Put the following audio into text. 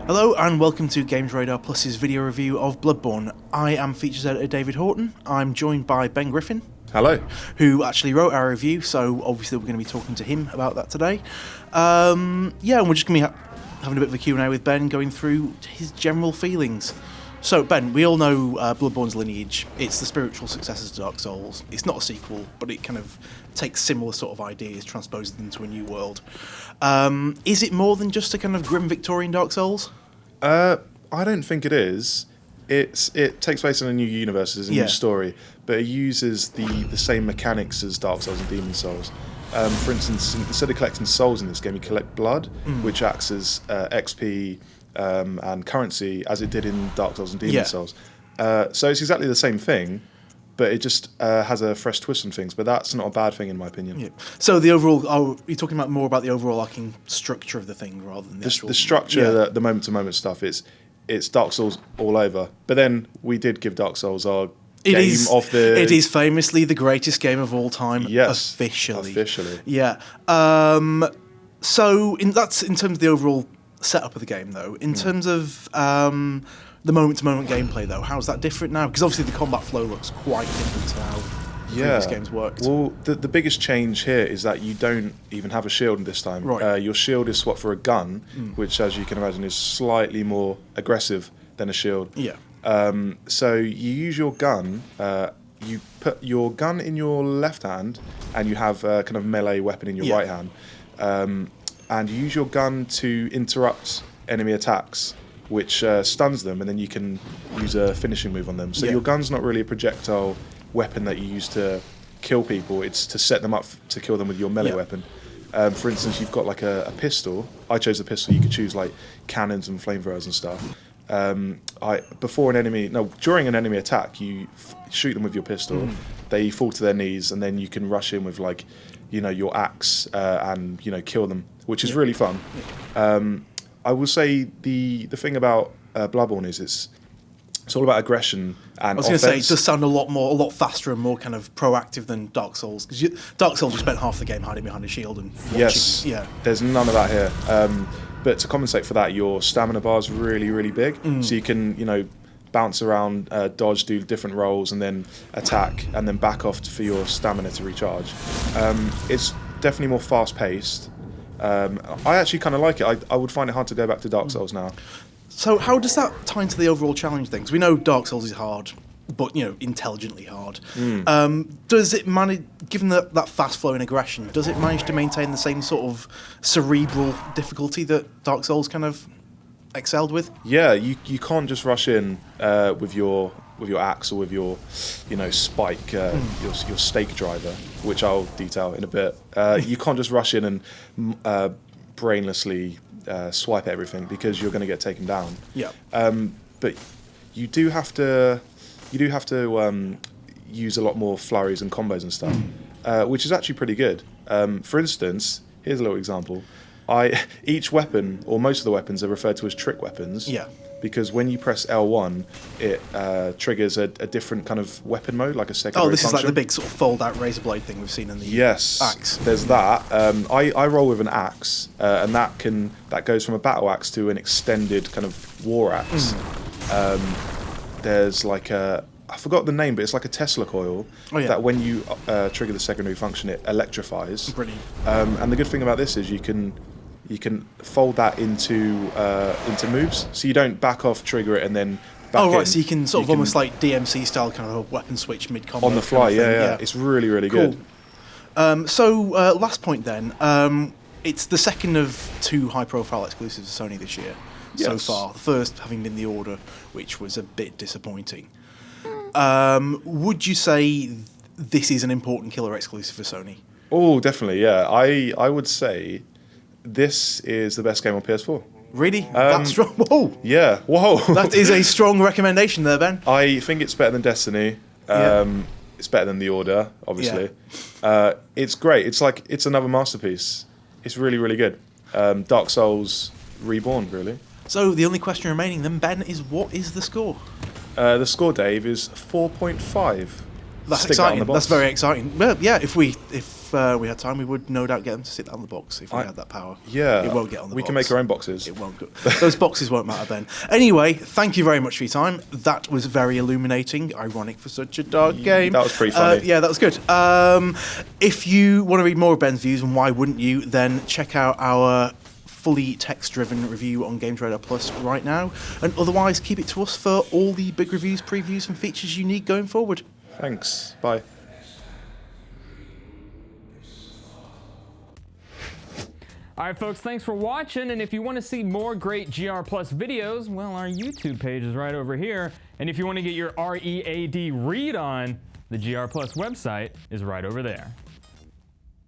Hello and welcome to Games Radar Plus's video review of Bloodborne. I am features editor David Horton. I'm joined by Ben Griffin. Hello. Who actually wrote our review, so obviously we're going to be talking to him about that today. And we're just going to be having a bit of a Q&A with Ben, going through his general feelings. So, Ben, we all know Bloodborne's lineage. It's the spiritual successor to Dark Souls. It's not a sequel, but it kind of takes similar sort of ideas, transposes them to a new world. Is it more than just a kind of grim Victorian Dark Souls? I don't think it is. It takes place in a new universe, it's a new story, but it uses the same mechanics as Dark Souls and Demon Souls. For instance, instead of collecting souls in this game, you collect blood, which acts as XP and currency as it did in Dark Souls and Demon Souls. So it's exactly the same thing, but it just has a fresh twist on things. But that's not a bad thing in my opinion. Yeah. So the overall, you're talking about more about the overarching structure of the thing rather than the structure, the moment-to-moment stuff. It's Dark Souls all over. But then we did give Dark Souls our It is famously the greatest game of all time. Yes, officially. Yeah. So that's in terms of the overall setup of the game, though. In terms of the moment-to-moment gameplay, though, how's that different now? Because obviously the combat flow looks quite different to how previous games worked. Well, the biggest change here is that you don't even have a shield this time. Right. Your shield is swapped for a gun, which, as you can imagine, is slightly more aggressive than a shield. Yeah. So you use your gun. You put your gun in your left hand, and you have a kind of melee weapon in your right hand. And you use your gun to interrupt enemy attacks, which stuns them, and then you can use a finishing move on them. So your gun's not really a projectile weapon that you use to kill people. It's to set them up to kill them with your melee weapon. For instance, you've got like a pistol. I chose a pistol. You could choose like cannons and flamethrowers and stuff. During an enemy attack, you shoot them with your pistol. They fall to their knees, and then you can rush in with your axe and kill them, which is really fun. I will say the thing about Bloodborne is it's all about aggression and offense. I was going to say, it does sound a lot faster and more kind of proactive than Dark Souls. Because Dark Souls, you spent half the game hiding behind a shield and watching. Yes, there's none of that here. But to compensate for that, your stamina bar is really, really big. So you can, bounce around, dodge, do different rolls, and then attack, and then back off for your stamina to recharge. It's definitely more fast-paced. I actually kind of like it. I would find it hard to go back to Dark Souls now. So how does that tie into the overall challenge thing? Because we know Dark Souls is hard, but intelligently hard. Does it manage, given that fast-flowing aggression, does it manage to maintain the same sort of cerebral difficulty that Dark Souls kind of excelled with? Yeah, you can't just rush in with your axe or with your spike, your stake driver, which I'll detail in a bit. You can't just rush in and brainlessly swipe at everything, because you're going to get taken down. Yeah. But you do have to use a lot more flurries and combos and stuff, which is actually pretty good. For instance, here's a little example. Each weapon, or most of the weapons, are referred to as trick weapons. Yeah. Because when you press L1, it triggers a different kind of weapon mode, like a secondary function. Is like the big sort of fold-out razor blade thing we've seen in the axe. There's that. I roll with an axe, and that goes from a battle axe to an extended kind of war axe. There's like I forgot the name, but it's like a Tesla coil that when you trigger the secondary function, it electrifies. Brilliant. And the good thing about this is you can fold that into moves, so you don't back off, trigger it, and then back in. So you can almost like DMC style kind of a weapon switch mid combo on the fly. Kind of yeah. It's really, really good. Last point then. It's the second of two high-profile exclusives of Sony this year so far. The first having been The Order, which was a bit disappointing. Would you say this is an important killer exclusive for Sony? Oh, definitely, yeah. I would say this is the best game on PS4. Really? That's strong. Whoa. Yeah. Whoa. That is a strong recommendation there, Ben. I think it's better than Destiny. It's better than The Order, obviously. Yeah. It's great. It's another masterpiece. It's really, really good. Dark Souls Reborn, really. So the only question remaining then, Ben, is what is the score? The score, Dave, is 4.5. That's stick that on the exciting. box. That's very exciting. Well, yeah, if we had time, we would no doubt get them to sit that on the box if we had that power. Yeah. It won't get on the box. We can make our own boxes. It won't go. Those boxes won't matter, Ben. Anyway, thank you very much for your time. That was very illuminating. Ironic for such a dark game. That was pretty funny. Yeah, that was good. If you want to read more of Ben's views, and why wouldn't you, then check out our fully text-driven review on Games Radar Plus right now. And otherwise, keep it to us for all the big reviews, previews, and features you need going forward. Thanks. Bye. All right, folks, thanks for watching. And if you want to see more great GR Plus videos, well, our YouTube page is right over here. And if you want to get your READ read on, the GR Plus website is right over there.